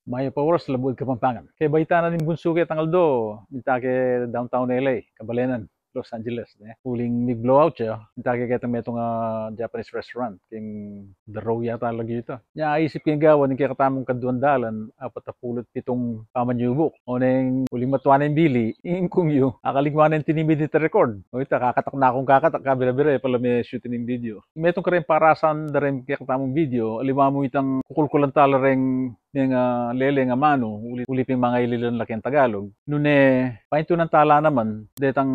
Mayo pa oras labud Kapampangan. Kay baita na nin bunso kay Tangaldo, minta kay downtown LA, Kabalenan, Los Angeles. Huling mig-blowout siya, minta kay kitang metong Japanese restaurant, king The Row yata lagi ito. Nya isip kay gawan kay katamong kadwandalan, 47 pamanyubok. O neng huling matuan ng bili, kung yu, akaligwanan tinimid ito record. O ita, kakatak na akong kakatak, kabira-bira, pala may shooting ng video. Metong ka rin parasan na rin kay katamong video, alima mo itang kukulkulan tala rin nga lele nga mano uliping mga ililan laki ang Tagalog nune painto ng tala naman detang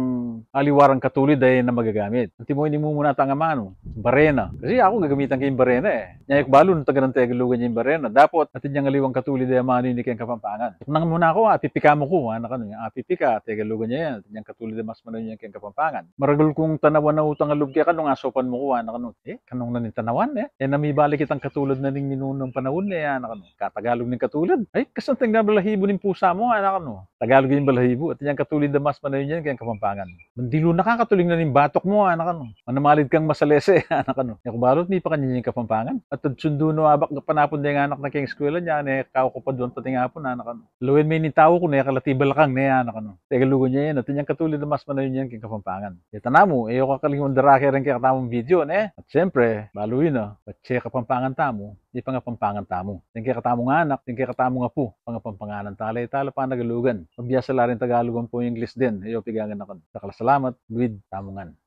aliwarang katulid ay na magagamit anti mo hindi mo muna tanga mano barena kasi ako gagamitan kay barena nyayok balo ng taga ng Tagalugan yung barena dapat atin yung aliwang katulid ay mano hindi kayong Kapampangan nang muna ako apipika mo ko anak ano apipika Tagalugan niya yan atin yung katulid ay mas mano yung kayong Kapampangan maragol kung tanawan na utang alub kaya kanong asopan mo ko anak ano kanong nanin tanawan namibalik kitang katulad na ning ninunong panahon anak ano Tagalog ng katulad. Ay, kasantang na balahibo ng pusa mo, anak ano. Tagalog yung balahibo. At yan katulad na mas manayon yan, kayang Kapampangan. Mandilo nakakatuling na ng batok mo, anak ano. Manamalid kang masalese, anak ano. Yung kubalot, di pa kanya yung Kapampangan. At sundo no, abak na panapon na yung anak na kayang eskwela niya, kao ko pa doon pati nga po, anak ano. Luwin may nitaw ko na, kalatibal kang na, anak ano. Tagalugan niya yan. At yan katulad na mas manayon yan, kayang Kapampangan. Ito na mo, iyo kakalingon darake rin kaya katamong video, At siyempre, baluin na, at siya Kapampangan tamo, di pa nga Pampangan tamo. Yung kaya katamong anak, yung kaya katamong apo, pangapampanganan talay, tala pa nagalugan. Pabiyasa la rin Tagalogan po yung English din. Ayaw pigangan ako. Salamat, Luid, tamungan.